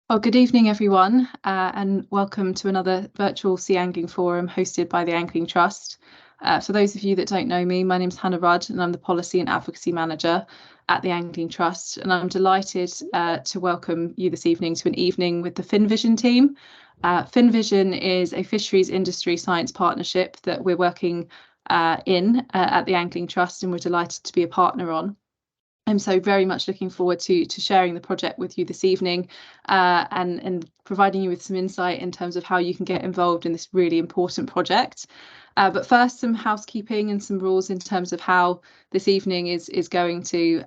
Well, good evening, everyone, and welcome to another virtual sea angling forum hosted by the Angling Trust. For those of you that don't know me, my name's Hannah Rudd, and I'm the Policy and Advocacy Manager at the Angling Trust. And I'm delighted to welcome you this evening to an evening with the FinVision team. FinVision is a fisheries industry science partnership that we're working in at the Angling Trust, and we're delighted to be a partner on. I'm so very much looking forward to sharing the project with you this evening and providing you with some insight in terms of how you can get involved in this really important project. But first, some housekeeping and some rules in terms of how this evening is going to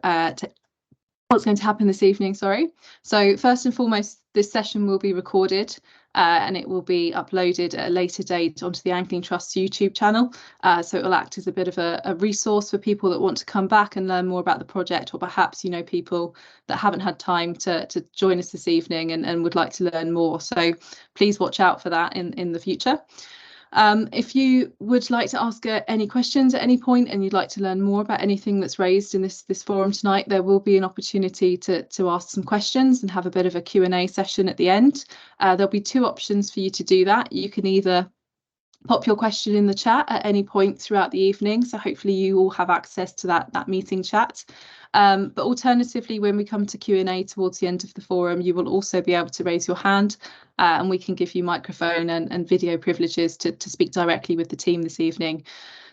what's going to happen this evening, sorry. So first and foremost, this session will be recorded and it will be uploaded at a later date onto the Angling Trust's YouTube channel. So it will act as a bit of a resource for people that want to come back and learn more about the project, or perhaps, you know, people that haven't had time to join us this evening and would like to learn more. So please watch out for that in the future. If you would like to ask any questions at any point and you'd like to learn more about anything that's raised in this forum tonight, there will be an opportunity to ask some questions and have a bit of a Q&A session at the end. There'll be two options for you to do that. You can either pop your question in the chat at any point throughout the evening, so hopefully you all have access to that meeting chat. But alternatively, when we come to Q&A towards the end of the forum, you will also be able to raise your hand and we can give you microphone and video privileges to speak directly with the team this evening.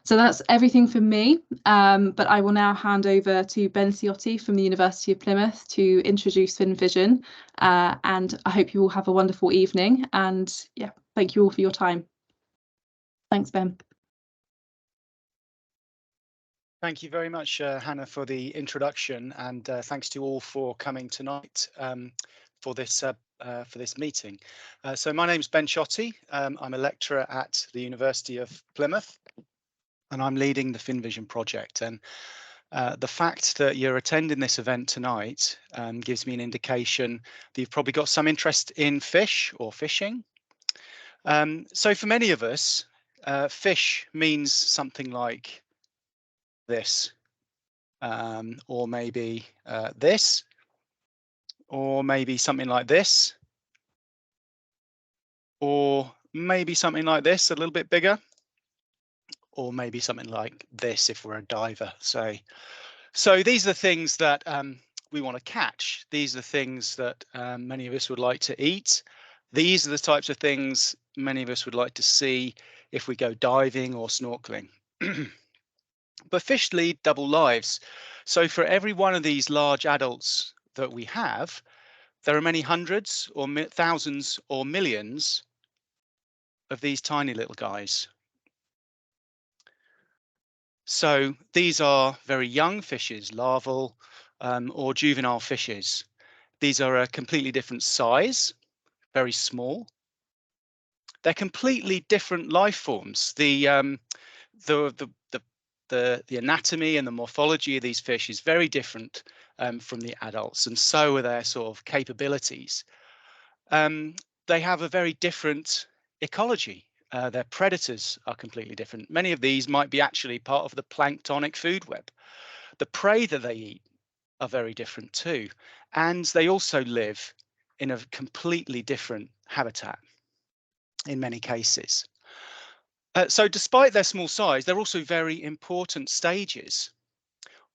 So that's everything from me, but I will now hand over to Ben Ciotti from the University of Plymouth to introduce FinVision, and I hope you all have a wonderful evening, and yeah, thank you all for your time. Thanks, Ben. Thank you very much, Hannah, for the introduction, and thanks to all for coming tonight for this meeting. So my name's Ben Ciotti. I'm a lecturer at the University of Plymouth, and I'm leading the FinVision project. And the fact that you're attending this event tonight gives me an indication that you've probably got some interest in fish or fishing. So for many of us, fish means something like this, or maybe this, or maybe something like this, or maybe something like this, a little bit bigger, or maybe something like this if we're a diver. So these are things that we want to catch. These are things that many of us would like to eat. These are the types of things many of us would like to see if we go diving or snorkeling. But fish lead double lives. So for every one of these large adults that we have, there are many hundreds or thousands or millions of these tiny little guys. So these are very young fishes, larval or juvenile fishes. These are a completely different size, very small. They're completely different life forms. The anatomy and the morphology of these fish is very different from the adults, and so are their sort of capabilities. They have a very different ecology. Their predators are completely different. Many of these might be actually part of the planktonic food web. The prey that they eat are very different too, and they also live in a completely different habitat in many cases. So despite their small size, they're also very important stages.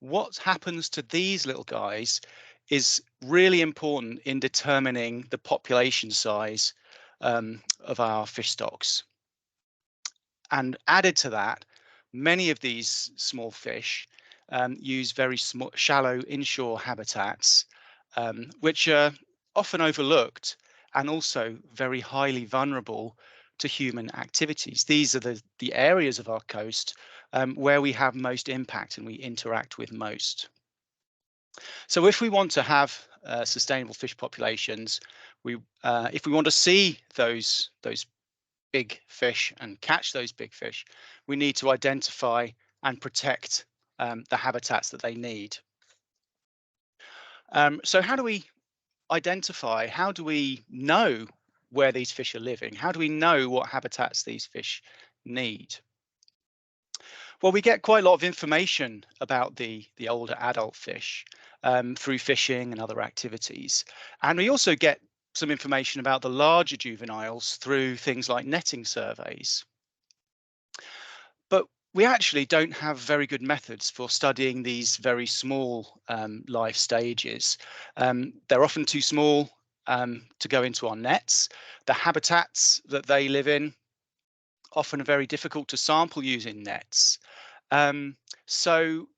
What happens to these little guys is really important in determining the population size of our fish stocks. And added to that, many of these small fish use very small, shallow inshore habitats, which are often overlooked and also very highly vulnerable to human activities. These are the areas of our coast where we have most impact and we interact with most. So if we want to have sustainable fish populations, if we want to see those big fish and catch those big fish, we need to identify and protect the habitats that they need. So how do we identify, how do we know where these fish are living? How do we know what habitats these fish need? Well, we get quite a lot of information about the older adult fish through fishing and other activities. And we also get some information about the larger juveniles through things like netting surveys. But we actually don't have very good methods for studying these very small life stages. They're often too small to go into our nets. The habitats that they live in often are very difficult to sample using nets. So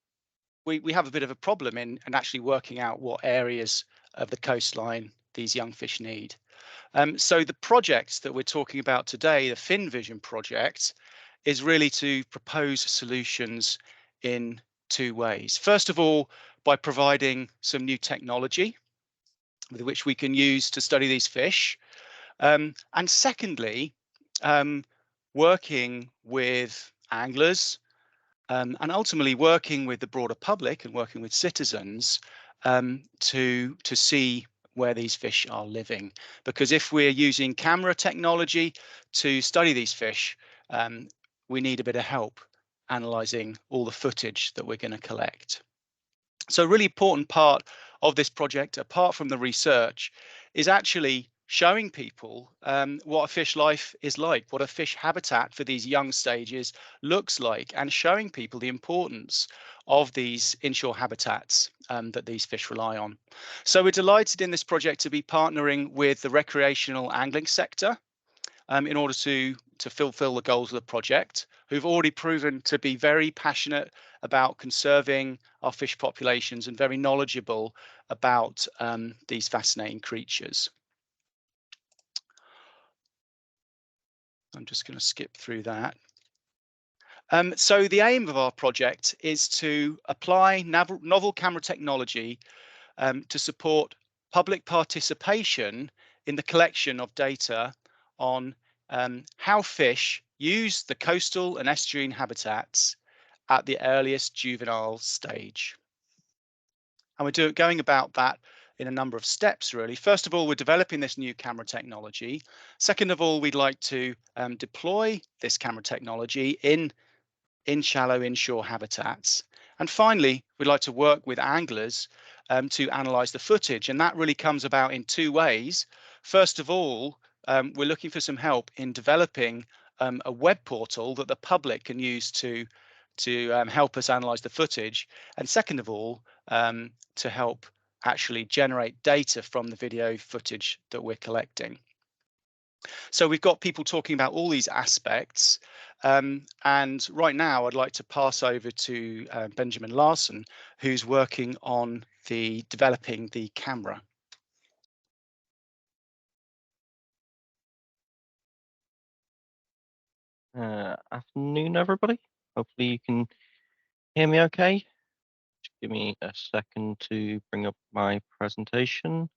we have a bit of a problem in actually working out what areas of the coastline these young fish need. So the project that we're talking about today, the FinVision project, is really to propose solutions in two ways. First of all, by providing some new technology with which we can use to study these fish. And secondly, working with anglers and ultimately working with the broader public and working with citizens to see where these fish are living. Because if we're using camera technology to study these fish, we need a bit of help analysing all the footage that we're going to collect. So a really important part of this project, apart from the research, is actually showing people what a fish life is like, what a fish habitat for these young stages looks like, and showing people the importance of these inshore habitats that these fish rely on. So we're delighted in this project to be partnering with the recreational angling sector in order to fulfill the goals of the project, who've already proven to be very passionate about conserving our fish populations and very knowledgeable about these fascinating creatures. I'm just going to skip through that. So the aim of our project is to apply novel camera technology to support public participation in the collection of data on how fish use the coastal and estuarine habitats at the earliest juvenile stage. And we're going about that in a number of steps, really. First of all, we're developing this new camera technology. Second of all, we'd like to deploy this camera technology in shallow inshore habitats. And finally, we'd like to work with anglers to analyse the footage. And that really comes about in two ways. First of all, we're looking for some help in developing a web portal that the public can use to help us analyse the footage. And second of all, to help actually generate data from the video footage that we're collecting. So we've got people talking about all these aspects. And right now I'd like to pass over to Benjamin Larson, who's working on developing the camera. Afternoon, everybody. Hopefully you can hear me okay. Just give me a second to bring up my presentation.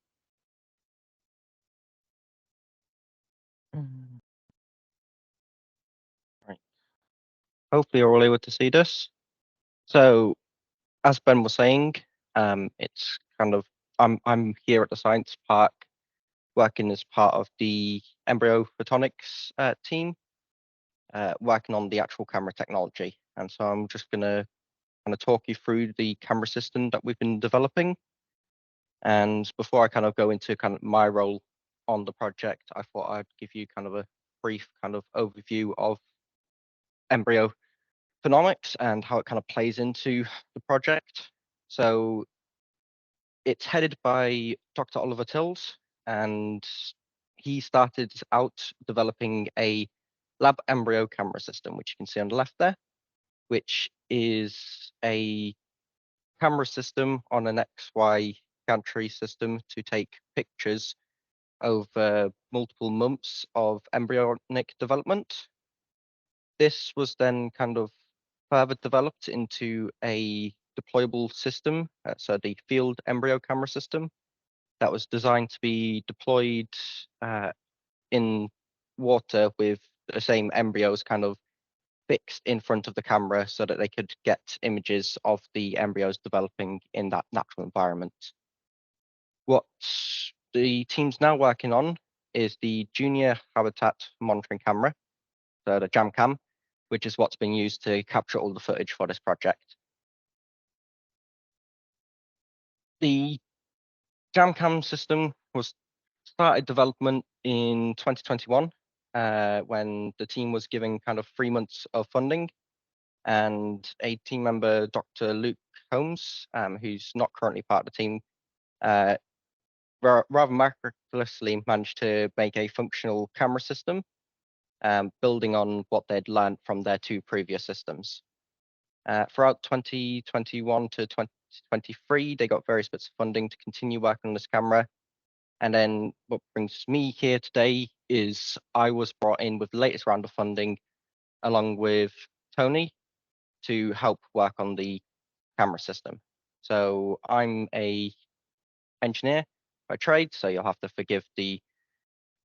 Right. Hopefully you're all able to see this. So, as Ben was saying, it's kind of I'm here at the science park, working as part of the embryo photonics team, working on the actual camera technology. And so I'm just gonna kind of talk you through the camera system that we've been developing. And before I kind of go into kind of my role on the project, I thought I'd give you kind of a brief kind of overview of embryo phenomics and how it kind of plays into the project. So it's headed by Dr. Oliver Tills, and he started out developing a lab embryo camera system, which you can see on the left there, which is a camera system on an XY gantry system to take pictures over multiple months of embryonic development. This was then kind of further developed into a deployable system, so the field embryo camera system that was designed to be deployed in water with the same embryos kind of fixed in front of the camera so that they could get images of the embryos developing in that natural environment. What the team's now working on is the Junior Habitat Monitoring Camera, so the JAMCAM, which is what's been used to capture all the footage for this project. The JAMCAM system was started development in 2021 when the team was given kind of 3 months of funding, and a team member, Dr. Luke Holmes, who's not currently part of the team, rather miraculously managed to make a functional camera system, building on what they'd learned from their 2 previous systems. Throughout 2021 to 2023, they got various bits of funding to continue working on this camera. And then what brings me here today is I was brought in with the latest round of funding, along with Tony, to help work on the camera system. So I'm a engineer by trade, so you'll have to forgive the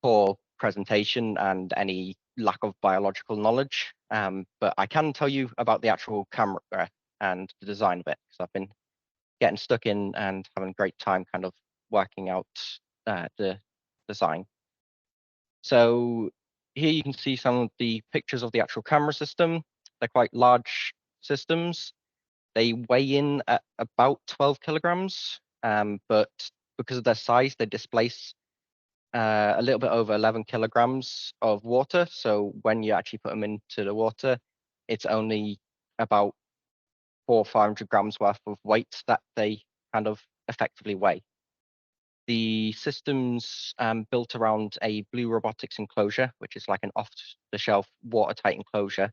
poor presentation and any lack of biological knowledge. But I can tell you about the actual camera and the design of it, because I've been getting stuck in and having a great time kind of working out the design. So here you can see some of the pictures of the actual camera system. They're quite large systems. They weigh in at about 12 kilograms, but because of their size, they displace a little bit over 11 kilograms of water. So when you actually put them into the water, it's only about 400 or 500 grams worth of weight that they kind of effectively weigh. The system's built around a Blue Robotics enclosure, which is like an off-the-shelf watertight enclosure,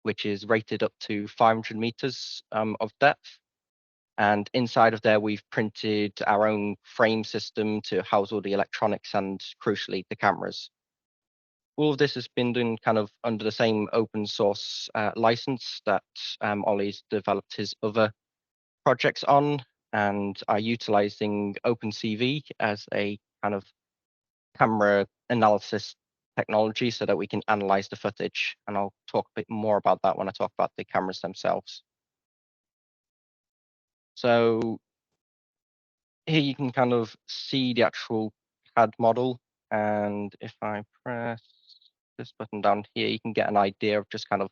which is rated up to 500 meters of depth. And inside of there, we've printed our own frame system to house all the electronics and, crucially, the cameras. All of this has been done kind of under the same open source license that Ollie's developed his other projects on, and are utilizing OpenCV as a kind of camera analysis technology so that we can analyze the footage. And I'll talk a bit more about that when I talk about the cameras themselves. So here you can kind of see the actual CAD model. And if I press this button down here, you can get an idea of just kind of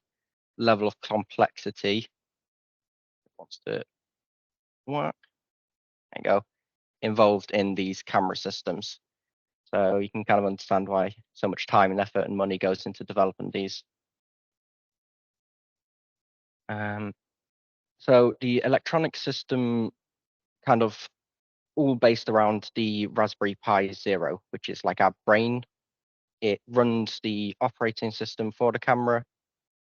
level of complexity. It wants to work. There you go. Involved in these camera systems. So you can kind of understand why so much time and effort and money goes into developing these. So the electronic system kind of all based around the Raspberry Pi Zero, which is like our brain. It runs the operating system for the camera.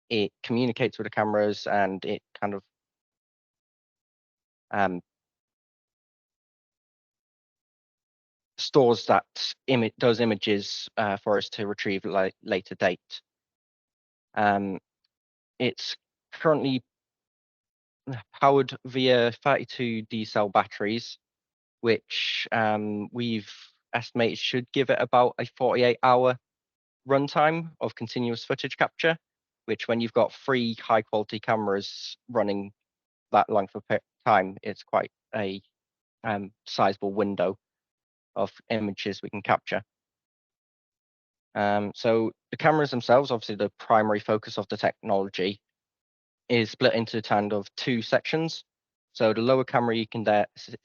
It communicates with the cameras, and it kind of stores those images for us to retrieve later date. It's currently powered via 32 D-cell batteries, which we've estimated should give it about a 48-hour runtime of continuous footage capture, which when you've got 3 high-quality cameras running that long for time, it's quite a sizable window of images we can capture. So the cameras themselves, obviously the primary focus of the technology, is split into kind of 2 sections. So the lower camera you can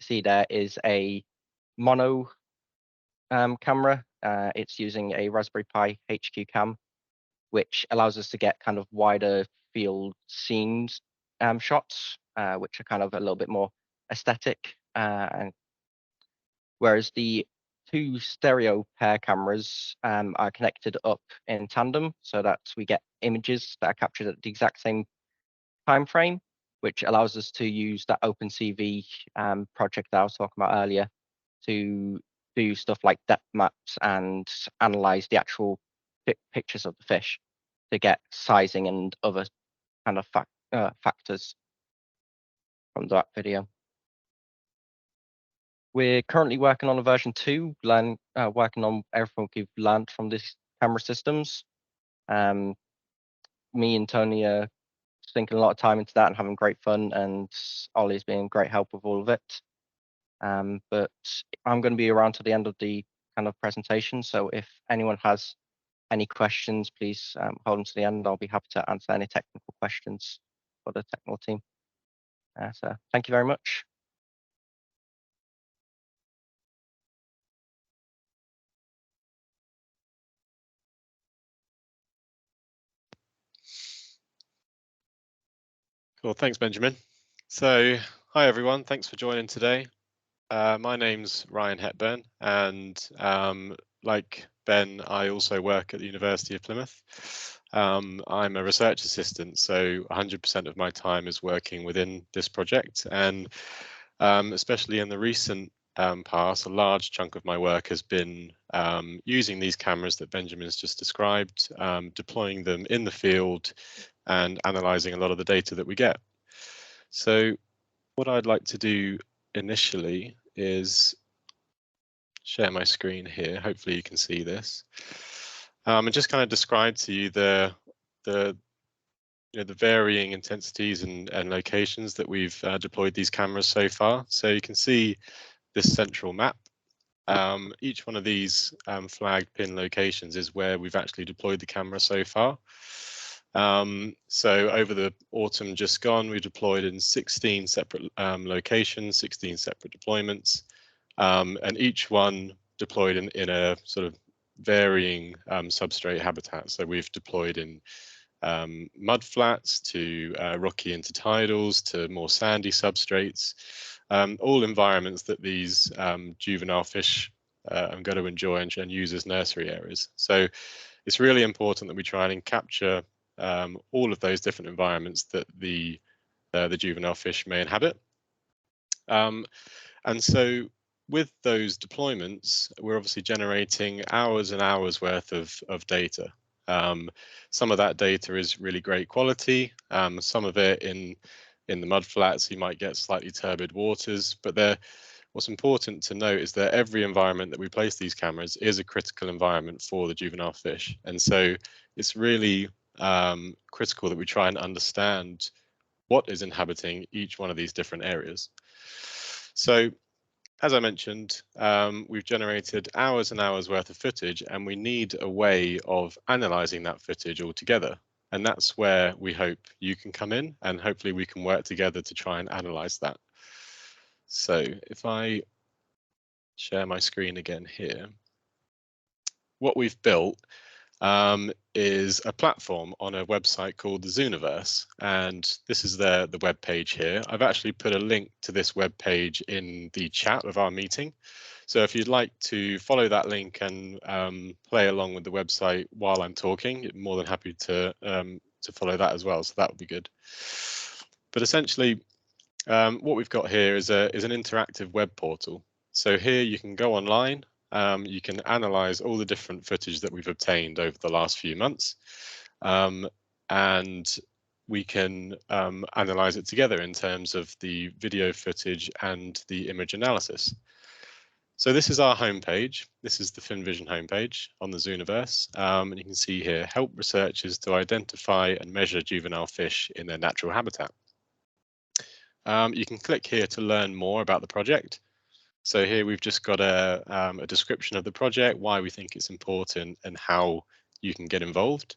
see there is a mono camera. It's using a Raspberry Pi HQ cam, which allows us to get kind of wider field scenes shots, which are kind of a little bit more aesthetic. And whereas the 2 stereo pair cameras are connected up in tandem, so that we get images that are captured at the exact same time frame, which allows us to use that OpenCV project that I was talking about earlier to do stuff like depth maps and analyze the actual pictures of the fish to get sizing and other kind of factors from that video. We're currently working on a version 2, working on everything we've learned from this camera systems. Me and Tony are sinking a lot of time into that and having great fun, and Ollie's been great help with all of it. But I'm going to be around to the end of the kind of presentation, so if anyone has any questions, please hold them to the end. I'll be happy to answer any technical questions for the technical team. So thank you very much. Well, thanks, Benjamin. So, hi everyone, thanks for joining today. My name's Ryan Hepburn, and like Ben, I also work at the University of Plymouth. I'm a research assistant, so 100% of my time is working within this project, and especially in the recent past, a large chunk of my work has been using these cameras that Benjamin's just described, deploying them in the field and analysing a lot of the data that we get. So what I'd like to do initially is share my screen here. Hopefully you can see this, and just kind of describe to you the varying intensities and locations that we've deployed these cameras so far. So you can see this central map. Each one of these flagged pin locations is where we've actually deployed the camera so far. So over the autumn just gone, we deployed in 16 separate locations, 16 separate deployments, and each one deployed in a sort of varying substrate habitat. So we've deployed in mud flats to rocky intertidals to more sandy substrates, all environments that these juvenile fish are going to enjoy and use as nursery areas. So it's really important that we try and capture all of those different environments that the juvenile fish may inhabit. And so with those deployments, we're obviously generating hours and hours worth of data. Some of that data is really great quality. Some of it in the mud flats, you might get slightly turbid waters, but what's important to note is that every environment that we place these cameras is a critical environment for the juvenile fish. And so it's really critical that we try and understand what is inhabiting each one of these different areas. So as I mentioned, we've generated hours and hours worth of footage, and we need a way of analysing that footage altogether. And that's where we hope you can come in, and hopefully we can work together to try and analyse that. So if I share my screen again here, what we've built is a platform on a website called the Zooniverse, and this is the web page here. I've actually put a link to this web page in the chat of our meeting, so if you'd like to follow that link and play along with the website while I'm talking, I'm more than happy to follow that as well, so that would be good. But essentially what we've got here is an interactive web portal. So here you can go online. You can analyze all the different footage that we've obtained over the last few months, and we can analyze it together in terms of the video footage and the image analysis. So this is our homepage. This is the FinVision homepage on the Zooniverse, and you can see here, help researchers to identify and measure juvenile fish in their natural habitat. You can click here to learn more about the project. So here we've just got a description of the project, why we think it's important, and how you can get involved.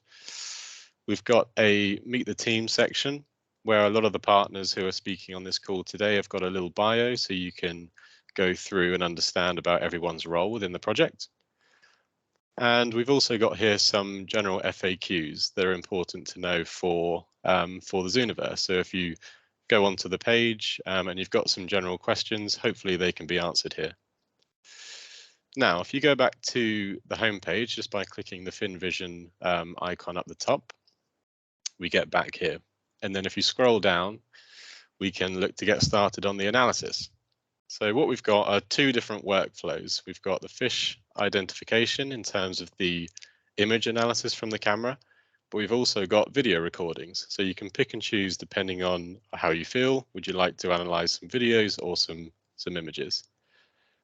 We've got a Meet the Team section where a lot of the partners who are speaking on this call today have got a little bio, so you can go through and understand about everyone's role within the project. And we've also got here some general FAQs that are important to know for the Zooniverse. So if you go onto the page and you've got some general questions, hopefully they can be answered here. Now, if you go back to the home page just by clicking the FinVision icon up the top, we get back here. And then if you scroll down, we can look to get started on the analysis. So what we've got are two different workflows. We've got the fish identification in terms of the image analysis from the camera, but we've also got video recordings. So you can pick and choose depending on how you feel. Would you like to analyze some videos or some images?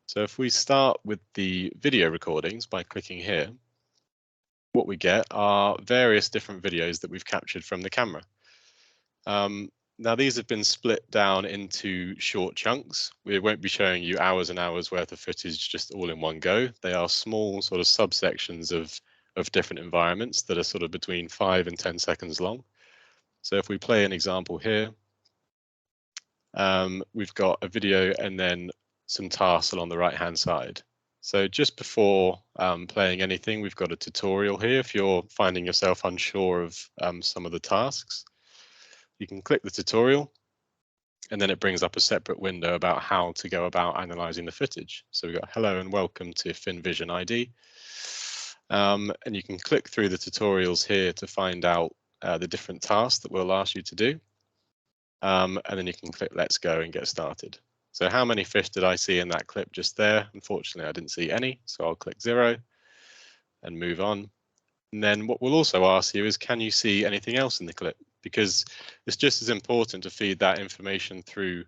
So if we start with the video recordings by clicking here, what we get are various different videos that we've captured from the camera. Now these have been split down into short chunks. We won't be showing you hours and hours worth of footage just all in one go. They are small sort of subsections of different environments that are sort of between 5 and 10 seconds long. So if we play an example here, we've got a video and then some tasks along the right hand side. So just before playing anything, we've got a tutorial here if you're finding yourself unsure of some of the tasks. you can click the tutorial, and then it brings up a separate window about how to go about analysing the footage. So we've got hello and welcome to FinVision ID. And you can click through the tutorials here to find out the different tasks that we'll ask you to do. And then you can click let's go and get started. So how many fish did I see in that clip just there? Unfortunately, I didn't see any, so I'll click 0 and move on. And then what we'll also ask you is, can you see anything else in the clip? Because it's just as important to feed that information through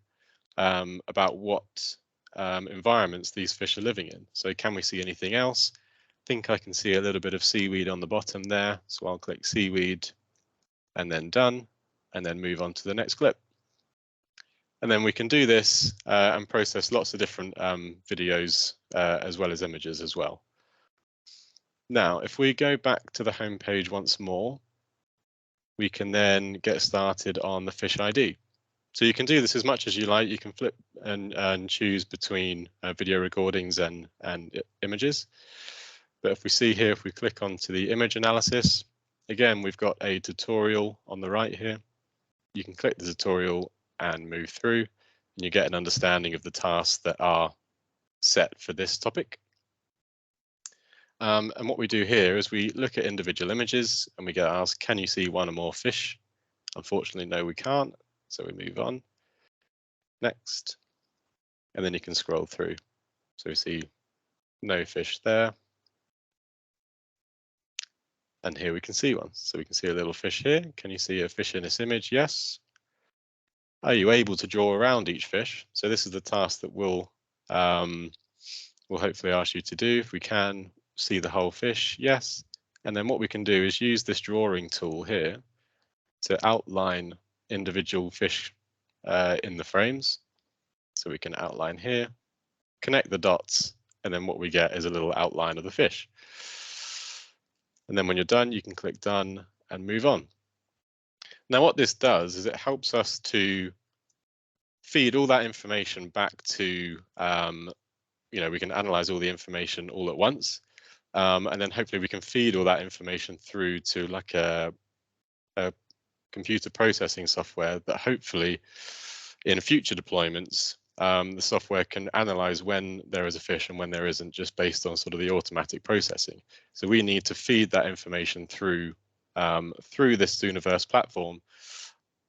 about what environments these fish are living in. So can we see anything else? I think I can see a little bit of seaweed on the bottom there, so I'll click seaweed and then done, and then move on to the next clip. And then we can do this and process lots of different videos as well as images as well. Now, if we go back to the home page once more, we can then get started on the fish ID. So you can do this as much as you like. You can flip and choose between video recordings and images. But if we see here, if we click onto the image analysis, again, we've got a tutorial on the right here. You can click the tutorial and move through, and you get an understanding of the tasks that are set for this topic. And what we do here is we look at individual images and we get asked, can you see one or more fish? Unfortunately, no, we can't. So we move on. Next. And then you can scroll through. So we see no fish there. And here we can see one. So we can see a little fish here. Can you see a fish in this image? Yes. Are you able to draw around each fish? So this is the task that we'll hopefully ask you to do. If we can see the whole fish, yes. And then what we can do is use this drawing tool here to outline individual fish in the frames. So we can outline here, connect the dots, and then what we get is a little outline of the fish. And then when you're done, you can click done and move on. Now what this does is it helps us to feed all that information back to, we can analyze all the information all at once. And then hopefully we can feed all that information through to like a computer processing software that hopefully in future deployments, the software can analyze when there is a fish and when there isn't, just based on sort of the automatic processing. So we need to feed that information through this Zooniverse platform,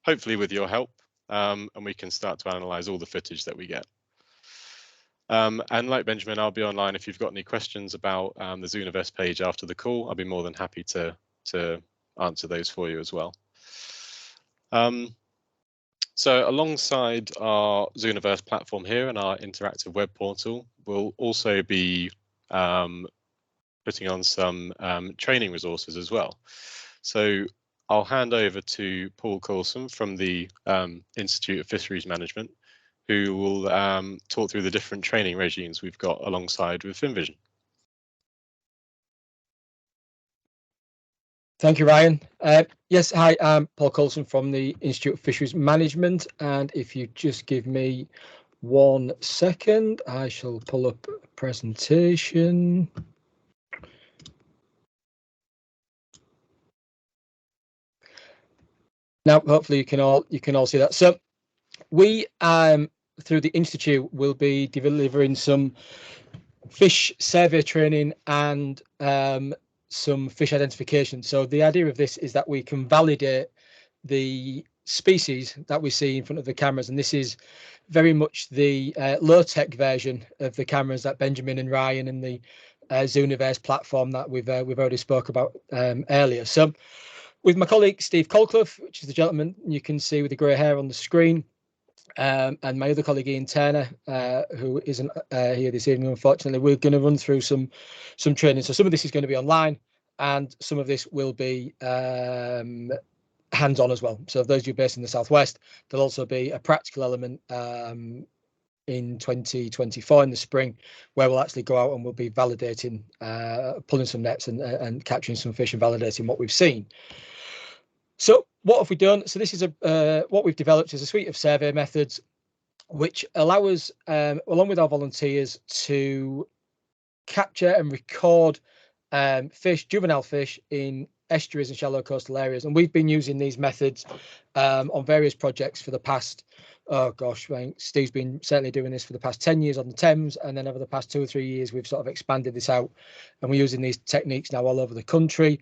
hopefully with your help, and we can start to analyze all the footage that we get. And like Benjamin, I'll be online if you've got any questions about the Zooniverse page after the call. I'll be more than happy to answer those for you as well. So alongside our Zooniverse platform here and our interactive web portal, we'll also be putting on some training resources as well. So I'll hand over to Paul Coulson from the Institute of Fisheries Management, who will talk through the different training regimes we've got alongside with FinVision. Thank you, Ryan. Yes, hi, I'm Paul Coulson from the Institute of Fisheries Management, and if you just give me 1 second, I shall pull up a presentation. Now, hopefully you can all see that. So we through the Institute will be delivering some fish survey training and some fish identification. So the idea of this is that we can validate the species that we see in front of the cameras, and this is very much the low-tech version of the cameras that Benjamin and Ryan and the Zooniverse platform that we've already spoke about earlier. So with my colleague Steve Colclough, which is the gentleman you can see with the grey hair on the screen, and my other colleague Ian Turner, who isn't here this evening, unfortunately, we're going to run through some training. So some of this is going to be online, and some of this will be hands-on as well. So if those of you based in the Southwest, there'll also be a practical element in 2024 in the spring, where we'll actually go out and we'll be validating, pulling some nets and capturing some fish and validating what we've seen. So what have we done? So this is what we've developed is a suite of survey methods which allow us, along with our volunteers, to capture and record fish, juvenile fish, in estuaries and shallow coastal areas. And we've been using these methods on various projects for the past, oh gosh, Steve's been certainly doing this for the past 10 years on the Thames, and then over the past 2 or 3 years we've sort of expanded this out, and we're using these techniques now all over the country.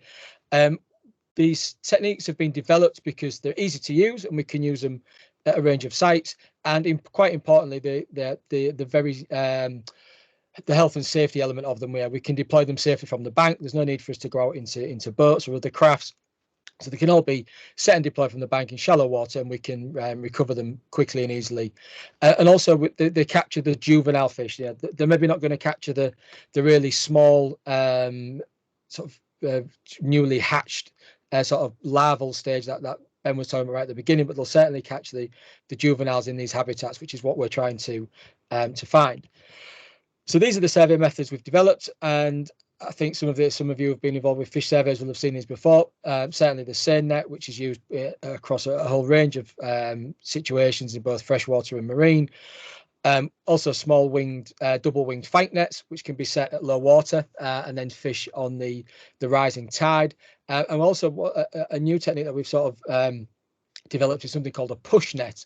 These techniques have been developed because they're easy to use and we can use them at a range of sites, and quite importantly the health and safety element of them, where we can deploy them safely from the bank. There's no need for us to go out into boats or other crafts, so they can all be set and deployed from the bank in shallow water, and we can recover them quickly and easily. And also they capture the juvenile fish. Yeah, they're maybe not going to capture the really small sort of newly hatched sort of larval stage that Ben was talking about right at the beginning, but they'll certainly catch the juveniles in these habitats, which is what we're trying to find. So these are the survey methods we've developed, and I think some of you who have been involved with fish surveys will have seen these before. Certainly the seine net, which is used across a whole range of situations in both freshwater and marine. Also small winged, double winged fight nets, which can be set at low water and then fish on the rising tide. And also a new technique that we've sort of developed is something called a push net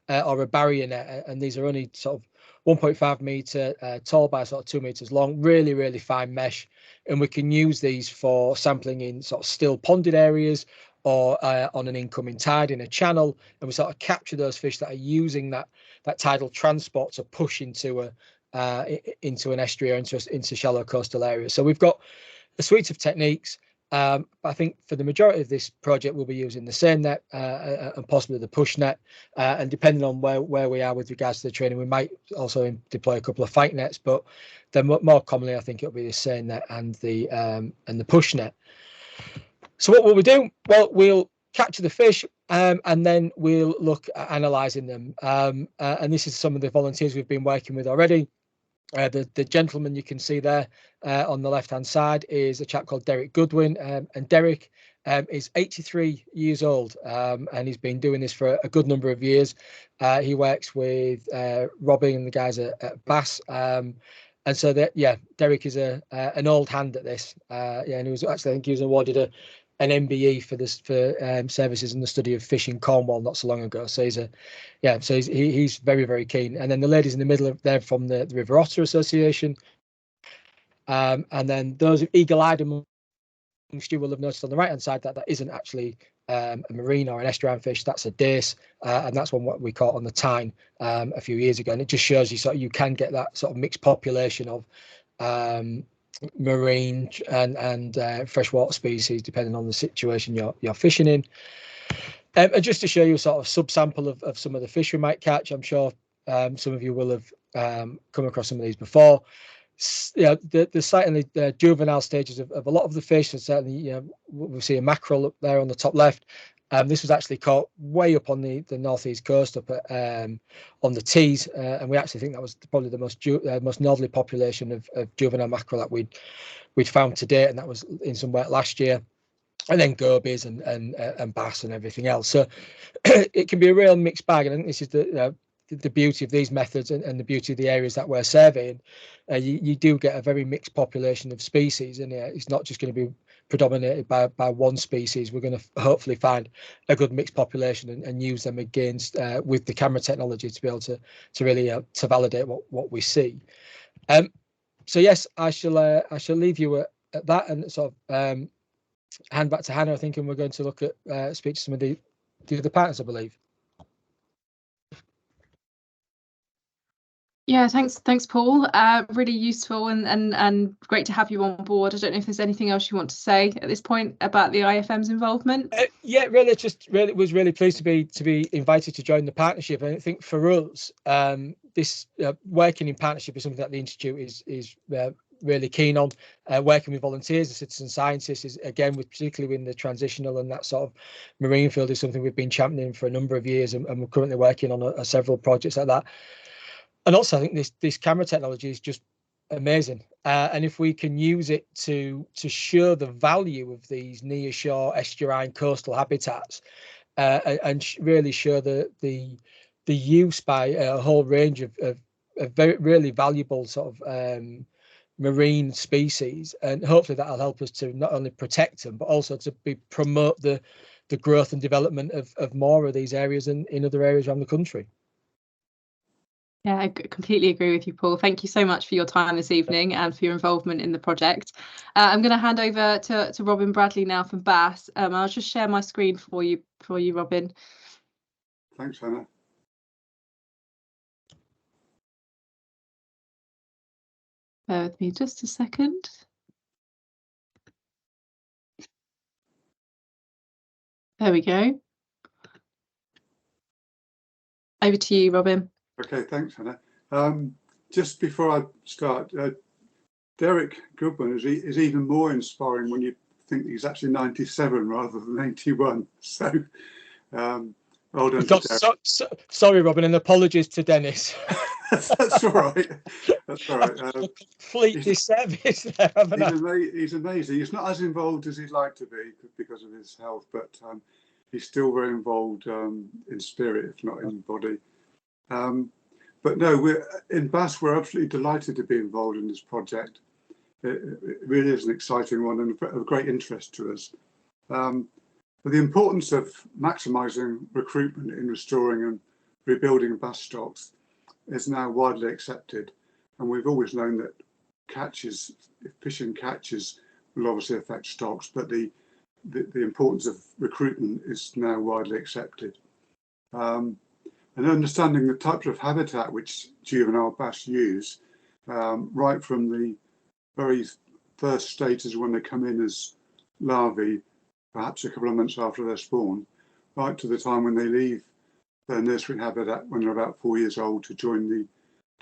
or a barrier net, and these are only sort of 1.5 meter tall by sort of 2 meters long, really, really fine mesh. And we can use these for sampling in sort of still ponded areas or on an incoming tide in a channel. And we sort of capture those fish that are using that tidal transport to push into an estuary or into shallow coastal areas. So we've got a suite of techniques. I think for the majority of this project, we'll be using the seine net and possibly the push net. And depending on where we are with regards to the training, we might also deploy a couple of fight nets. But then more commonly, I think it'll be the seine net and the push net. So what will we do? Well, we'll capture the fish and then we'll look at analysing them. And this is some of the volunteers we've been working with already. The gentleman you can see there on the left-hand side is a chap called Derek Goodwin, and Derek is 83 years old, and he's been doing this for a good number of years. He works with Robbie and the guys at Bass, and so Derek is an old hand at this. And he was actually, I think he was awarded an MBE for services in the study of fish in Cornwall not so long ago. So he's very, very keen. And then the ladies in the middle, they're from the River Otter Association. And then those eagle-eyed amongst you will have noticed on the right-hand side that isn't actually a marine or an estuarine fish. That's a dace, and that's what we caught on the Tyne a few years ago. And it just shows you you can get that sort of mixed population of marine and freshwater species depending on the situation you're fishing in. And just to show you a sort of subsample of some of the fish we might catch, I'm sure some of you will have come across some of these before. There's certainly the juvenile stages of a lot of the fish, and certainly we see a mackerel up there on the top left. This was actually caught way up on the northeast coast, up at, on the Tees, and we actually think that was probably the most northerly population of juvenile mackerel that we'd found to date, and that was in some wet last year. And then gobies and bass and everything else. So it can be a real mixed bag, and I think this is the beauty of these methods and the beauty of the areas that we're surveying. You do get a very mixed population of species, and it's not just going to be predominated by one species. We're going to hopefully find a good mixed population and use them against with the camera technology to be able to really to validate what we see. So yes, I shall leave you at that and sort of hand back to Hannah, I think, and we're going to look at speak to some of the other partners, I believe. Yeah, thanks, Paul. Really useful and great to have you on board. I don't know if there's anything else you want to say at this point about the IFM's involvement. Yeah, really, was really pleased to be invited to join the partnership. And I think for us, this working in partnership is something that the Institute is really keen on. Working with volunteers and citizen scientists is, again, particularly in the transitional and that sort of marine field, is something we've been championing for a number of years, and we're currently working on several projects like that. And also, I think this camera technology is just amazing, and if we can use it to show the value of these nearshore estuarine coastal habitats, and really show the use by a whole range of very really valuable sort of marine species, and hopefully that'll help us to not only protect them but also to promote the growth and development of more of these areas in other areas around the country. Yeah, I completely agree with you, Paul. Thank you so much for your time this evening and for your involvement in the project. I'm going to hand over to Robin Bradley now from Bass. I'll just share my screen for you, Robin. Thanks, Hannah. Bear with me just a second. There we go. Over to you, Robin. Okay, thanks, Hannah. Just before I start, Derek Goodman is even more inspiring when you think he's actually 97 rather than 81. So, well done to Derek. Sorry, Robin, and apologies to Dennis. That's all right. That's all right. Complete disservice there, haven't I? He's amazing. He's not as involved as he'd like to be because of his health, but he's still very involved in spirit, if not in body. But no, in Bass, we're absolutely delighted to be involved in this project. It really is an exciting one and of great interest to us. But the importance of maximising recruitment in restoring and rebuilding bass stocks is now widely accepted. And we've always known that fishing catches will obviously affect stocks, but the importance of recruitment is now widely accepted. And understanding the types of habitat which juvenile bass use, right from the very first stages when they come in as larvae, perhaps a couple of months after their spawn, right to the time when they leave their nursery habitat when they're about 4 years old to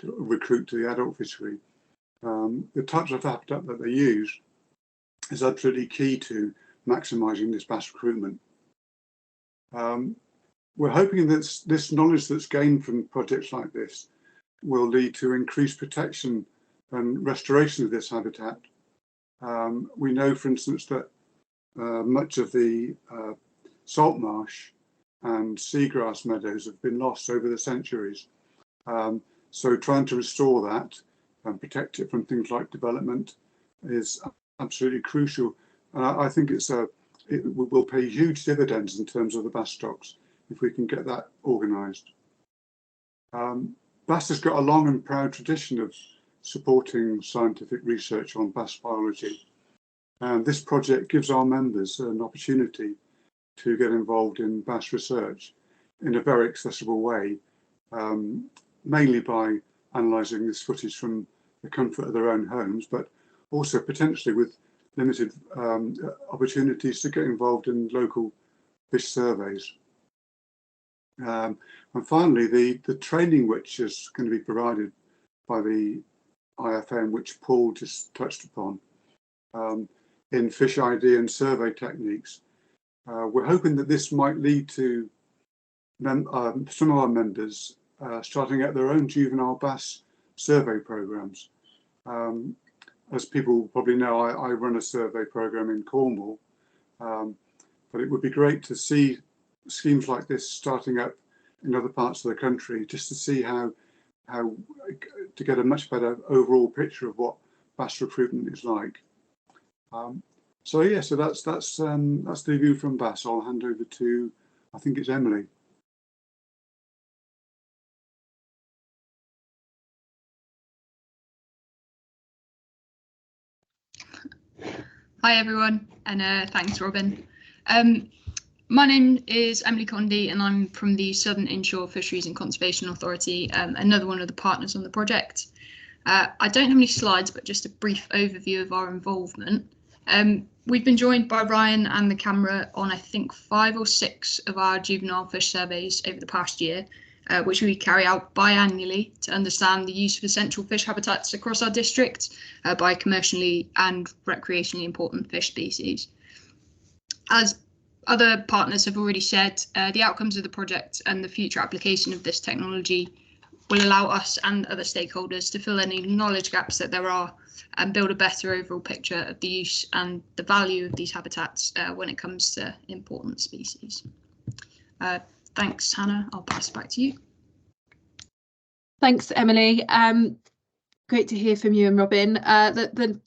recruit to the adult fishery. The types of habitat that they use is absolutely key to maximising this bass recruitment. We're hoping that this knowledge that's gained from projects like this will lead to increased protection and restoration of this habitat. We know, for instance, that much of the salt marsh and seagrass meadows have been lost over the centuries. So trying to restore that and protect it from things like development is absolutely crucial. And I think it will pay huge dividends in terms of the bass stocks if we can get that organised. Bass has got a long and proud tradition of supporting scientific research on bass biology. And this project gives our members an opportunity to get involved in bass research in a very accessible way, mainly by analysing this footage from the comfort of their own homes, but also potentially with limited opportunities to get involved in local fish surveys. And finally, the training which is going to be provided by the IFM, which Paul just touched upon, in fish ID and survey techniques. We're hoping that this might lead to some of our members starting out their own juvenile bass survey programs. As people probably know, I run a survey program in Cornwall, but it would be great to see schemes like this starting up in other parts of the country, just to see how to get a much better overall picture of what bass recruitment is like. So yeah, so that's the view from Bass. I'll hand over to, I think it's Emily. Hi everyone, and thanks Robin. My name is Emily Condy and I'm from the Southern Inshore Fisheries and Conservation Authority, another one of the partners on the project. I don't have any slides, but just a brief overview of our involvement. We've been joined by Ryan and the camera on I think 5 or 6 of our juvenile fish surveys over the past year, which we carry out biannually to understand the use of essential fish habitats across our district by commercially and recreationally important fish species. As other partners have already said, the outcomes of the project and the future application of this technology will allow us and other stakeholders to fill any knowledge gaps that there are and build a better overall picture of the use and the value of these habitats when it comes to important species. Thanks, Hannah. I'll pass it back to you. Thanks, Emily. Great to hear from you and Robin. The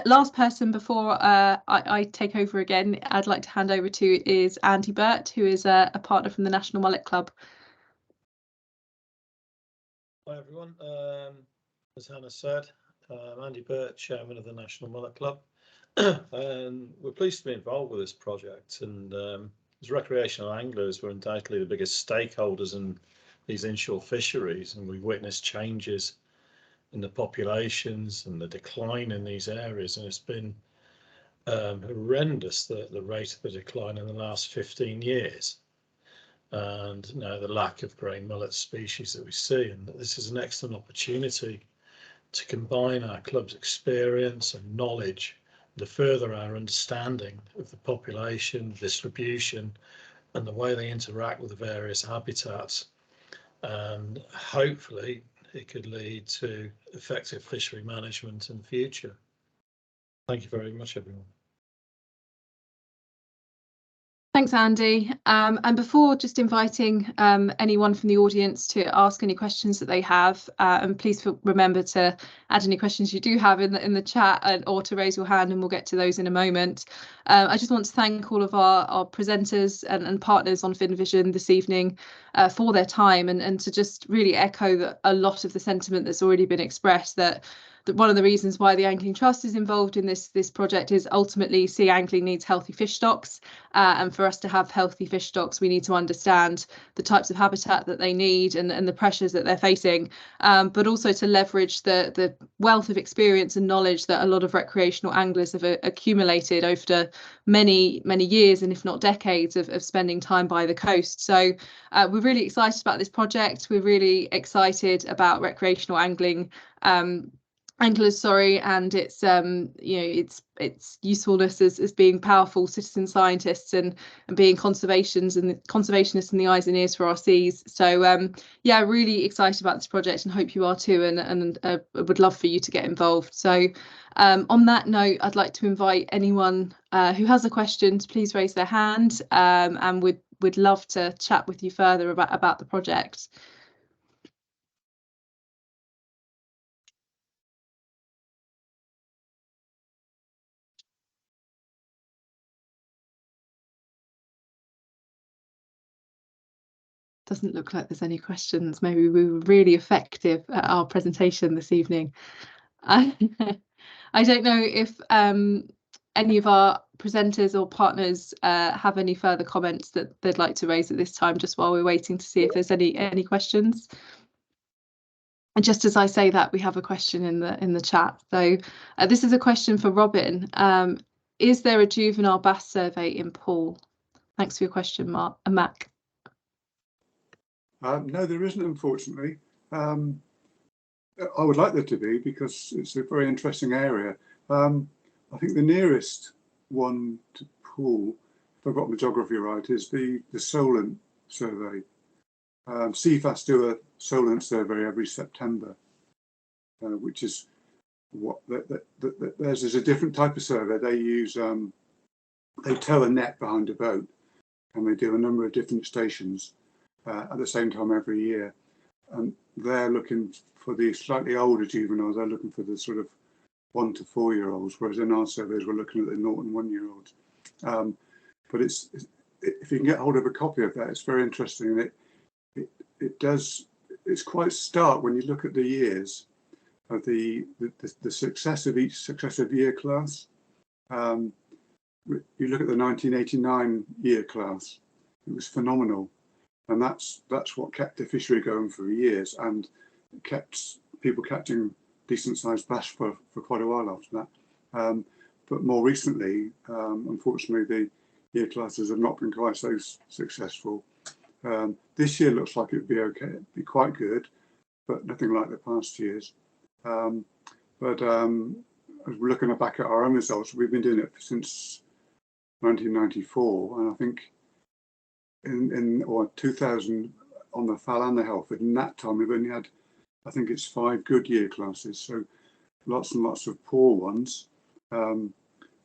last person before I take over again, I'd like to hand over to is Andy Burt, who is a partner from the National Mullet Club. Hi everyone, as Hannah said, I'm Andy Burt, Chairman of the National Mullet Club. And we're pleased to be involved with this project, and as recreational anglers, we're undoubtedly the biggest stakeholders in these inshore fisheries, and we've witnessed changes in the populations and the decline in these areas, and it's been horrendous, the rate of the decline in the last 15 years. And now the lack of grey mullet species that we see, and this is an excellent opportunity to combine our club's experience and knowledge to further our understanding of the population, distribution, and the way they interact with the various habitats. And hopefully it could lead to effective fishery management in the future. Thank you very much, everyone. Thanks, Andy. And before just inviting anyone from the audience to ask any questions that they have, and please remember to add any questions you do have in the chat, or to raise your hand, and we'll get to those in a moment. I just want to thank all of our presenters and partners on FinVision this evening for their time, and to just really echo a lot of the sentiment that's already been expressed, that one of the reasons why the Angling Trust is involved in this project is ultimately sea angling needs healthy fish stocks, and for us to have healthy fish stocks, we need to understand the types of habitat that they need and the pressures that they're facing, but also to leverage the wealth of experience and knowledge that a lot of recreational anglers have accumulated over many years, and if not decades, of spending time by the coast. So we're really excited about this project. We're really excited about recreational anglers, and its its usefulness as being powerful citizen scientists and being conservationists in the eyes and ears for our seas. So yeah, really excited about this project, and hope you are too, and would love for you to get involved. So on that note, I'd like to invite anyone who has a question to please raise their hand, and we'd love to chat with you further about the project. Doesn't look like there's any questions. Maybe we were really effective at our presentation this evening. I don't know if any of our presenters or partners have any further comments that they'd like to raise at this time, just while we're waiting to see if there's any questions. And just as I say that, we have a question in the chat. So this is a question for Robin. Is there a juvenile bass survey in Poole? Thanks for your question, Mac. No, there isn't, unfortunately. I would like there to be, because it's a very interesting area. I think the nearest one to Poole, if I've got my geography right, is the Solent survey. CFAS do a Solent survey every September, which is what theirs is a different type of survey. They use they tow a net behind a boat, and they do a number of different stations at the same time every year, and they're looking for the slightly older juveniles. They're looking for the sort of 1 to 4 year olds, whereas in our surveys we're looking at the 0 and 1 year olds. But if you can get hold of a copy of that, it's very interesting, and it's quite stark when you look at the years of the success of each successive year class. You look at the 1989 year class; it was phenomenal. And that's what kept the fishery going for years, and kept people catching decent sized bass for quite a while after that. But more recently, unfortunately, the year classes have not been quite so successful. This year looks like it'd be okay, it'd be quite good, but nothing like the past years. But as we're looking back at our own results, we've been doing it since 1994, and I think in 2000 on the Fal and the Helford, in that time we've only had, I think it's 5 good year classes, so lots and lots of poor ones.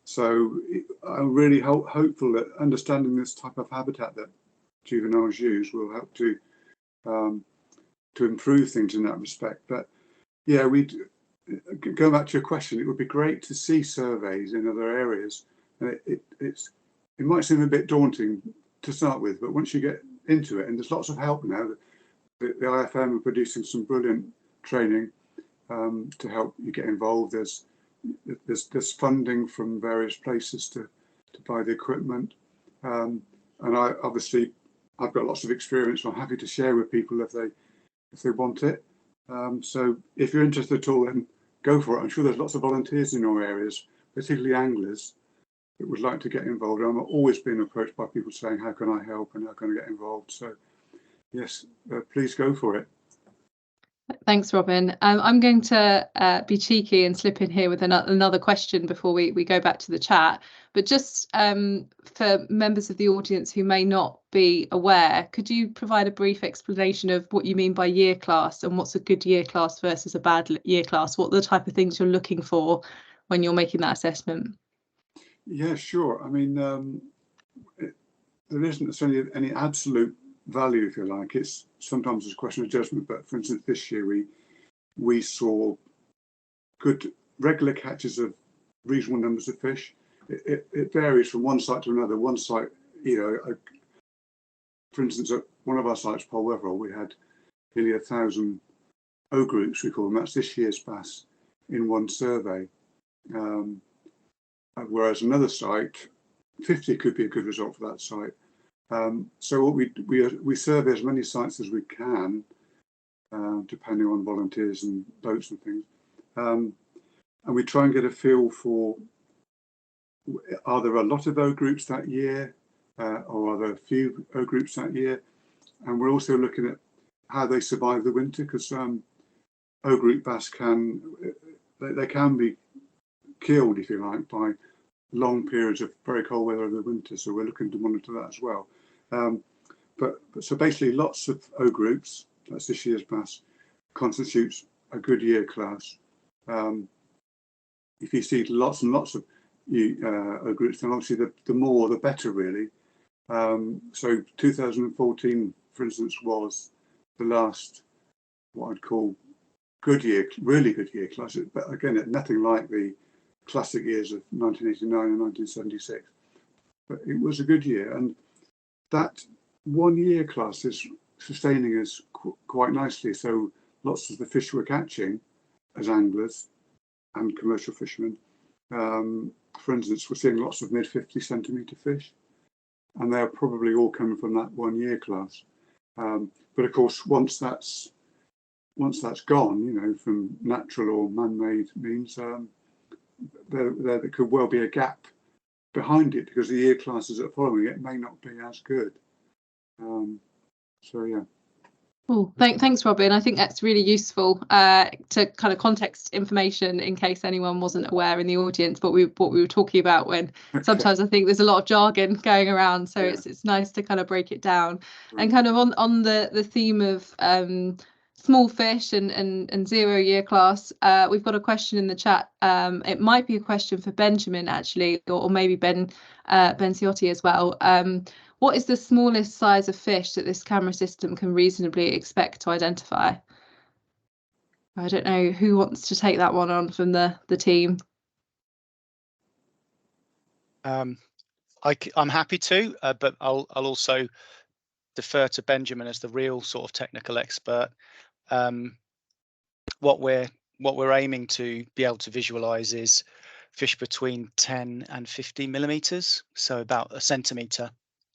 So I'm really hopeful that understanding this type of habitat that juveniles use will help to improve things in that respect. But yeah, going back to your question, it would be great to see surveys in other areas. It might seem a bit daunting to start with, but once you get into it, and there's lots of help now. The IFM are producing some brilliant training to help you get involved. There's funding from various places to buy the equipment, and I've got lots of experience. I'm happy to share with people if they want it. So if you're interested at all, then go for it. I'm sure there's lots of volunteers in your areas, particularly anglers, that would like to get involved. I'm always being approached by people saying, how can I help and how can I get involved? So yes, please go for it. Thanks, Robin. I'm going to be cheeky and slip in here with another question before we go back to the chat. But just for members of the audience who may not be aware, could you provide a brief explanation of what you mean by year class and what's a good year class versus a bad year class? What are the type of things you're looking for when you're making that assessment? Yeah, sure. I mean, there isn't necessarily any absolute value, if you like. It's sometimes a question of judgment, but for instance this year we saw good regular catches of reasonable numbers of fish. It varies from one site to another. One site, for instance at one of our sites, Pol Weatherall, we had nearly 1,000 O groups, we call them. That's this year's bass in one survey, whereas another site, 50 could be a good result for that site. So what we survey as many sites as we can, depending on volunteers and boats and things, and we try and get a feel for, are there a lot of O groups that year, or are there a few O groups that year? And we're also looking at how they survive the winter, because O group bass can be killed, if you like, by long periods of very cold weather in the winter. So we're looking to monitor that as well. But so basically lots of O groups, that's this year's bass, constitutes a good year class. If you see lots and lots of O groups, then obviously the more the better, really. So 2014, for instance, was the last, what I'd call good year, really good year class. But again, nothing like the classic years of 1989 and 1976. But it was a good year, and that 1 year class is sustaining us quite nicely. So lots of the fish we're catching as anglers and commercial fishermen, for instance, we're seeing lots of mid-50 centimetre fish, and they're probably all coming from that 1 year class. But of course, once that's gone, from natural or man-made means, there could well be a gap behind it, because the year classes that are following it may not be as good. So yeah. Well, thanks, Robin. I think that's really useful to kind of context information in case anyone wasn't aware in the audience what we were talking about. When sometimes I think there's a lot of jargon going around, so yeah. It's nice to kind of break it down. Right. And kind of on the theme of small fish and 0 year class, we've got a question in the chat. It might be a question for Benjamin actually, or maybe Ben Ciotti as well. What is the smallest size of fish that this camera system can reasonably expect to identify? I don't know who wants to take that one on from the team. I'm happy to, but I'll also defer to Benjamin as the real sort of technical expert. What we're aiming to be able to visualize is fish between 10 and 15 millimeters, so about a centimeter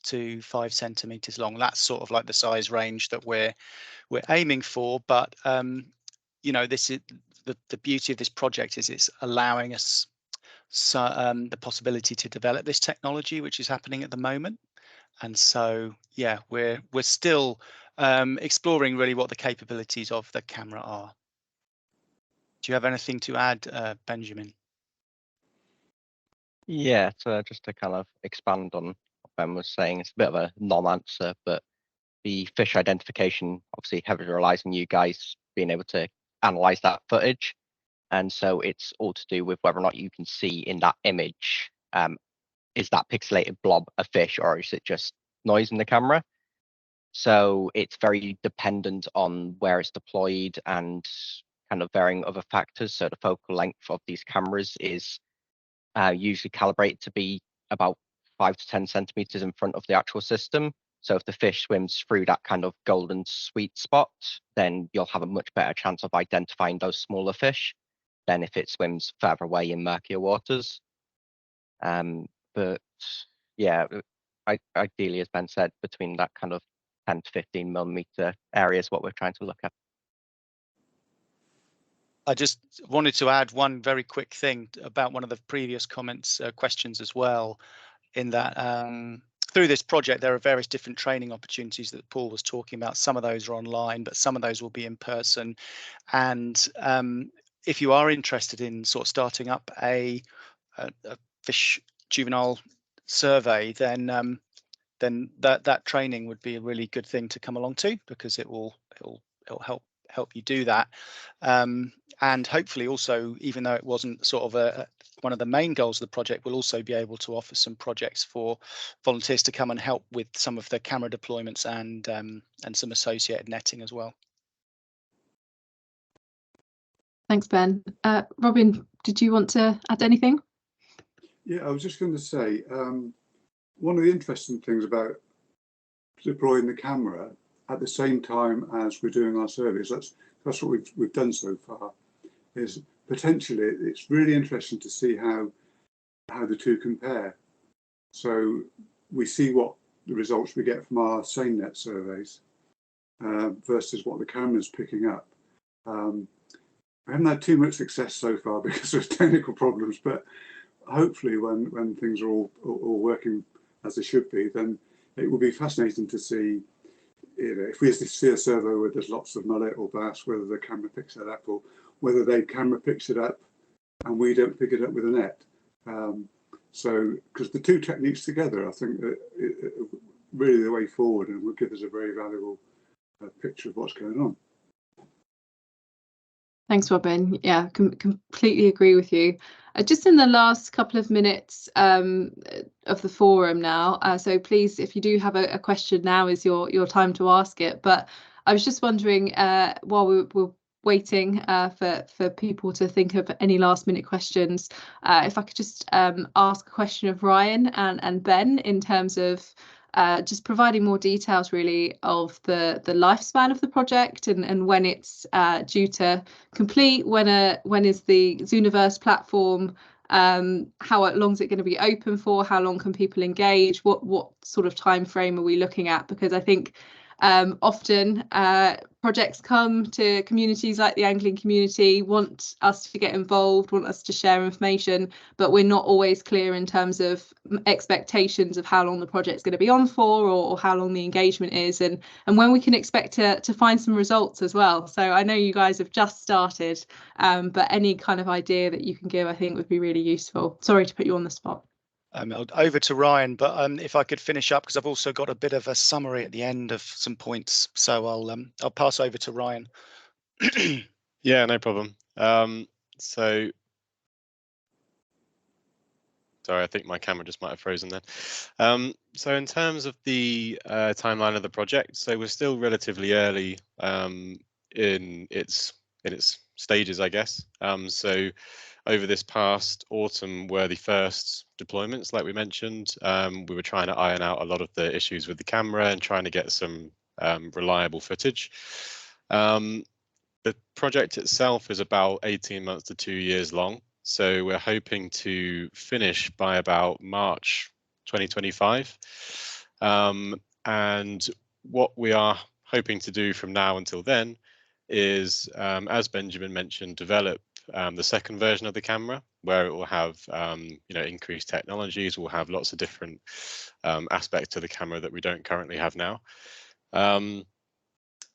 to 5 centimeters long. That's sort of like the size range that we're aiming for. But this is the beauty of this project, is it's allowing us the possibility to develop this technology, which is happening at the moment. And so yeah, we're still exploring really what the capabilities of the camera are. Do you have anything to add, Benjamin? Yeah, so just to kind of expand on what Ben was saying, it's a bit of a non-answer, but the fish identification obviously heavily relies on you guys being able to analyze that footage. And so it's all to do with whether or not you can see in that image, is that pixelated blob a fish, or is it just noise in the camera? So it's very dependent on where it's deployed and kind of varying other factors. So the focal length of these cameras is usually calibrated to be about 5 to 10 centimeters in front of the actual system. So if the fish swims through that kind of golden sweet spot, then you'll have a much better chance of identifying those smaller fish than if it swims further away in murkier waters. But yeah, ideally, as Ben said, between that kind of 10 to 15 millimeter area is what we're trying to look at. I just wanted to add one very quick thing about one of the previous comments, questions as well, in that through this project, there are various different training opportunities that Paul was talking about. Some of those are online, but some of those will be in person. And if you are interested in sort of starting up a fish juvenile survey, then that training would be a really good thing to come along to, because it'll help you do that. And hopefully also, even though it wasn't sort of one of the main goals of the project, we'll also be able to offer some projects for volunteers to come and help with some of the camera deployments and some associated netting as well. Thanks, Ben. Robin, did you want to add anything? Yeah, I was just going to say, one of the interesting things about deploying the camera at the same time as we're doing our surveys, that's what we've done so far, is potentially it's really interesting to see how the two compare. So we see what the results we get from our seine net surveys versus what the camera's picking up. We haven't had too much success so far because of technical problems, but hopefully when things are all working as they should be, then it will be fascinating to see, you know, if we see a survey where there's lots of mullet or bass, whether the camera picks it up, or whether the camera picks it up and we don't pick it up with a net. So, because the two techniques together, I think really the way forward, and will give us a very valuable picture of what's going on. Thanks, Robin. Yeah, completely agree with you. Just in the last couple of minutes of the forum now, so please, if you do have a question, now is your time to ask it. But I was just wondering, while we're waiting for people to think of any last minute questions, if I could just ask a question of Ryan and Ben in terms of just providing more details really of the lifespan of the project and when it's due to complete, when is the Zooniverse platform, how long is it going to be open for, how long can people engage, what sort of time frame are we looking at? Because I think often projects come to communities like the angling community, want us to get involved, want us to share information, but we're not always clear in terms of expectations of how long the project's going to be on for, or how long the engagement is, and when we can expect to find some results as well. So I know you guys have just started, but any kind of idea that you can give, I think, would be really useful. Sorry to put you on the spot. Over to Ryan, but if I could finish up, because I've also got a bit of a summary at the end of some points, so I'll pass over to Ryan. Yeah, no problem. So sorry, I think my camera just might have frozen then. So in terms of the timeline of the project, so we're still relatively early in its stages, I guess. So over this past autumn were the first deployments, like we mentioned. We were trying to iron out a lot of the issues with the camera and trying to get some reliable footage. The project itself is about 18 months to 2 years long. So we're hoping to finish by about March 2025. And what we are hoping to do from now until then is, as Benjamin mentioned, develop the second version of the camera, where it will have increased technologies. We'll have lots of different aspects to the camera that we don't currently have now.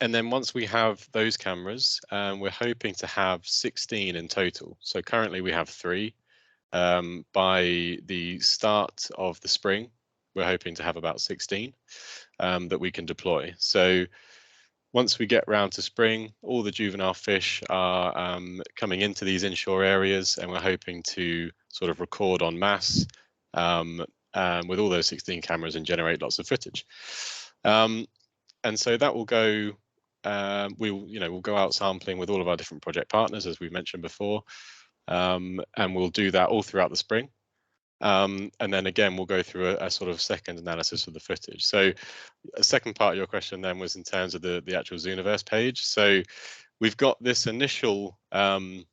And then once we have those cameras, we're hoping to have 16 in total. So currently we have 3. By the start of the spring, we're hoping to have about 16 that we can deploy. So once we get round to spring, all the juvenile fish are coming into these inshore areas, and we're hoping to sort of record en masse with all those 16 cameras and generate lots of footage. And so that will go we'll go out sampling with all of our different project partners, as we mentioned before, and we'll do that all throughout the spring. And then again, we'll go through a sort of second analysis of the footage. So a second part of your question then was in terms of the actual Zooniverse page. So we've got this initial upload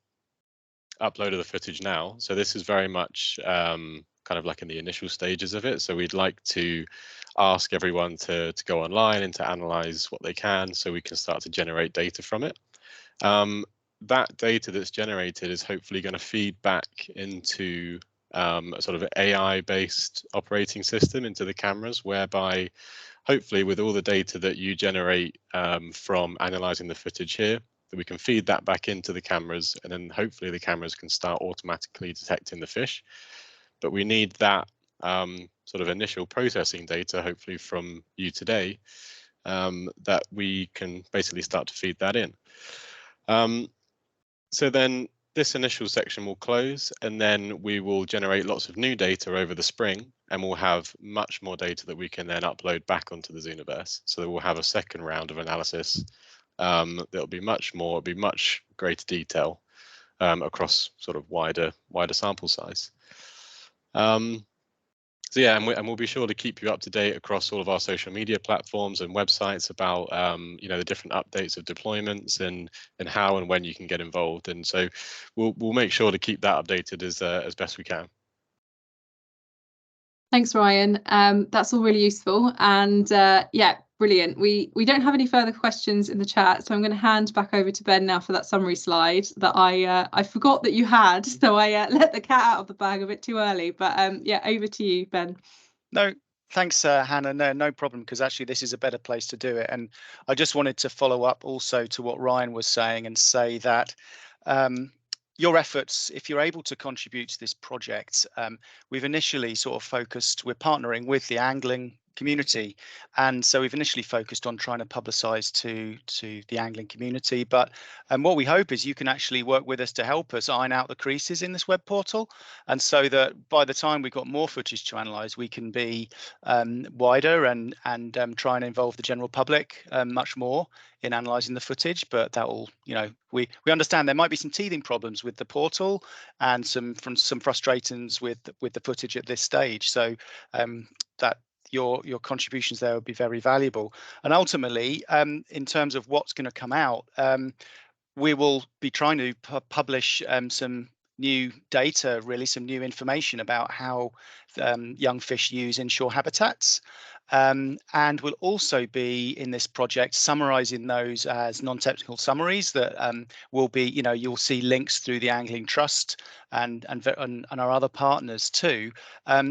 of the footage now. So this is very much kind of like in the initial stages of it. So we'd like to ask everyone to go online and to analyze what they can so we can start to generate data from it. That data that's generated is hopefully going to feed back into a sort of AI-based operating system into the cameras, whereby hopefully with all the data that you generate from analyzing the footage here, that we can feed that back into the cameras, and then hopefully the cameras can start automatically detecting the fish. But we need that sort of initial processing data, hopefully from you today, that we can basically start to feed that in. So then this initial section will close, and then we will generate lots of new data over the spring, and we'll have much more data that we can then upload back onto the Zooniverse. So that we'll have a second round of analysis that'll be much greater detail across sort of wider sample size. So yeah, and we'll be sure to keep you up to date across all of our social media platforms and websites about the different updates of deployments and how and when you can get involved. And so we'll make sure to keep that updated as best we can. Thanks, Ryan. That's all really useful, and yeah, brilliant. We don't have any further questions in the chat, so I'm going to hand back over to Ben now for that summary slide that I forgot that you had, so I let the cat out of the bag a bit too early. But yeah, over to you, Ben. No, thanks, Hannah. No problem, because actually this is a better place to do it. And I just wanted to follow up also to what Ryan was saying and say that your efforts, if you're able to contribute to this project, we've initially sort of focused, we're partnering with the angling community, and so we've initially focused on trying to publicize to the angling community, but what we hope is you can actually work with us to help us iron out the creases in this web portal, and so that by the time we've got more footage to analyze, we can be wider and try and involve the general public much more in analysing the footage. But that will, we understand there might be some teething problems with the portal and some frustrations with the footage at this stage. So that your contributions there would be very valuable. And ultimately, in terms of what's going to come out, we will be trying to publish some new data, really some new information about how young fish use inshore habitats. And we'll also be in this project summarising those as non-technical summaries that will be, you'll see links through the Angling Trust and our other partners too,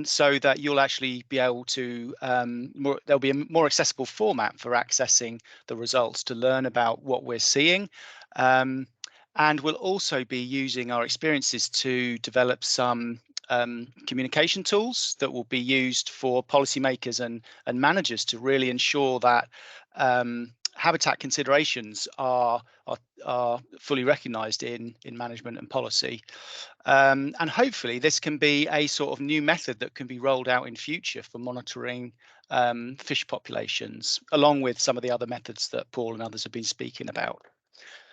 so that you'll actually be able to, there'll be a more accessible format for accessing the results to learn about what we're seeing. And we'll also be using our experiences to develop some communication tools that will be used for policymakers and managers to really ensure that habitat considerations are fully recognised in management and policy. And hopefully this can be a sort of new method that can be rolled out in future for monitoring fish populations, along with some of the other methods that Paul and others have been speaking about.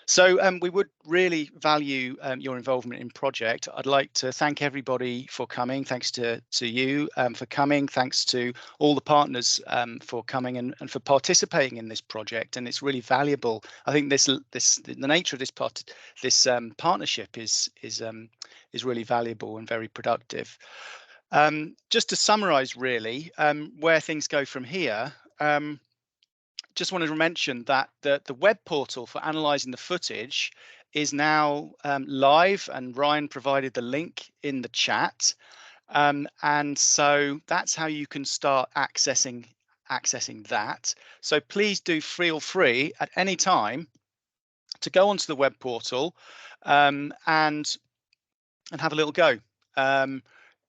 So we would really value your involvement in project. I'd like to thank everybody for coming. Thanks to you for coming. Thanks to all the partners for coming and for participating in this project. And it's really valuable. I think the nature of this partnership is really valuable and very productive. Just to summarise, really, where things go from here. Just wanted to mention that the web portal for analysing the footage is now live, and Ryan provided the link in the chat, and so that's how you can start accessing that. So please do feel free at any time to go onto the web portal and have a little go.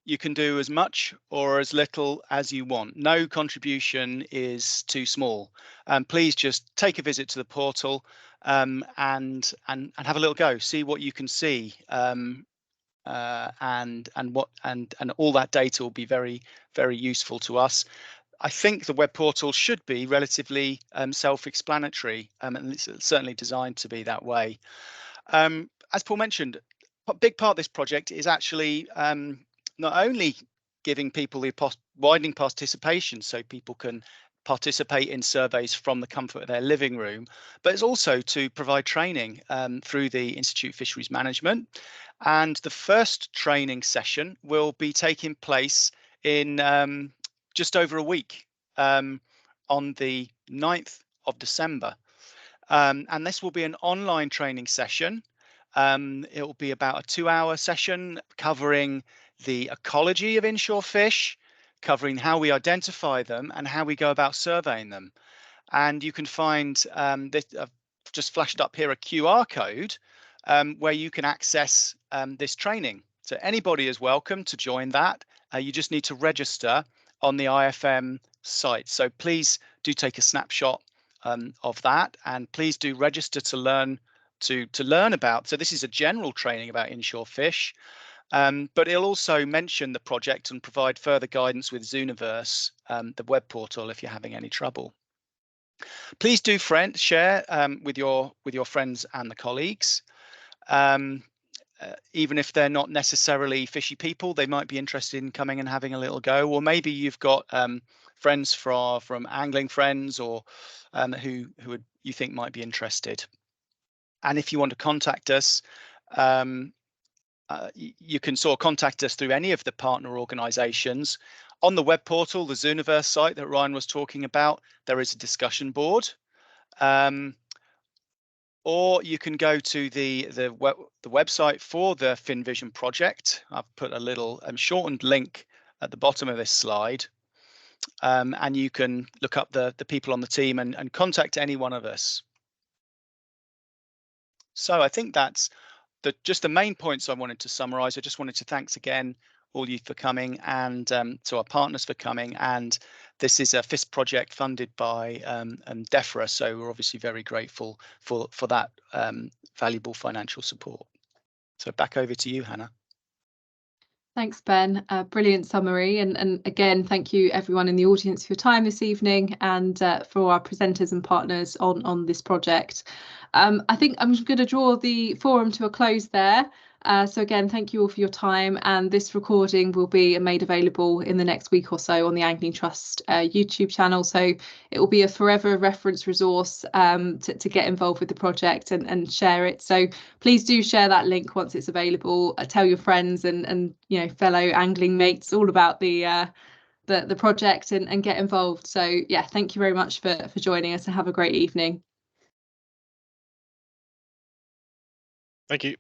You can do as much or as little as you want. No contribution is too small. Please just take a visit to the portal and have a little go. See what you can see, and all that data will be very, very useful to us. I think the web portal should be relatively self-explanatory, and it's certainly designed to be that way. As Paul mentioned, a big part of this project is actually not only giving people the widening participation so people can participate in surveys from the comfort of their living room, but it's also to provide training through the Institute of Fisheries Management. And the first training session will be taking place in just over a week, on the 9th of December. And this will be an online training session. It will be about a 2-hour session covering the ecology of inshore fish, covering how we identify them and how we go about surveying them. And you can find this, just flashed up here, a QR code where you can access this training. So anybody is welcome to join that. You just need to register on the IFM site. So please do take a snapshot of that, and please do register to learn about. So this is a general training about inshore fish. But it'll also mention the project and provide further guidance with Zooniverse, the web portal, if you're having any trouble. Please do share with your friends and the colleagues. Even if they're not necessarily fishy people, they might be interested in coming and having a little go. Or maybe you've got friends from angling friends, or who you think might be interested. And if you want to contact us, you can sort of contact us through any of the partner organisations. On the web portal, the Zooniverse site that Ryan was talking about, there is a discussion board. Or you can go to the website for the FinVision project. I've put a little shortened link at the bottom of this slide. And you can look up the people on the team and contact any one of us. So I think that's just the main points I wanted to summarise. I just wanted to thanks again all you for coming, and to our partners for coming. And this is a FISP project funded by Defra, so we're obviously very grateful for that valuable financial support. So back over to you, Hannah. Thanks, Ben. Brilliant summary. And again, thank you everyone in the audience for your time this evening, and for our presenters and partners on this project. I think I'm going to draw the forum to a close there. So again, thank you all for your time, and this recording will be made available in the next week or so on the Angling Trust YouTube channel. So it will be a forever reference resource to get involved with the project and share it. So please do share that link once it's available. Tell your friends and fellow angling mates all about the project and get involved. So yeah, thank you very much for joining us, and have a great evening. Thank you.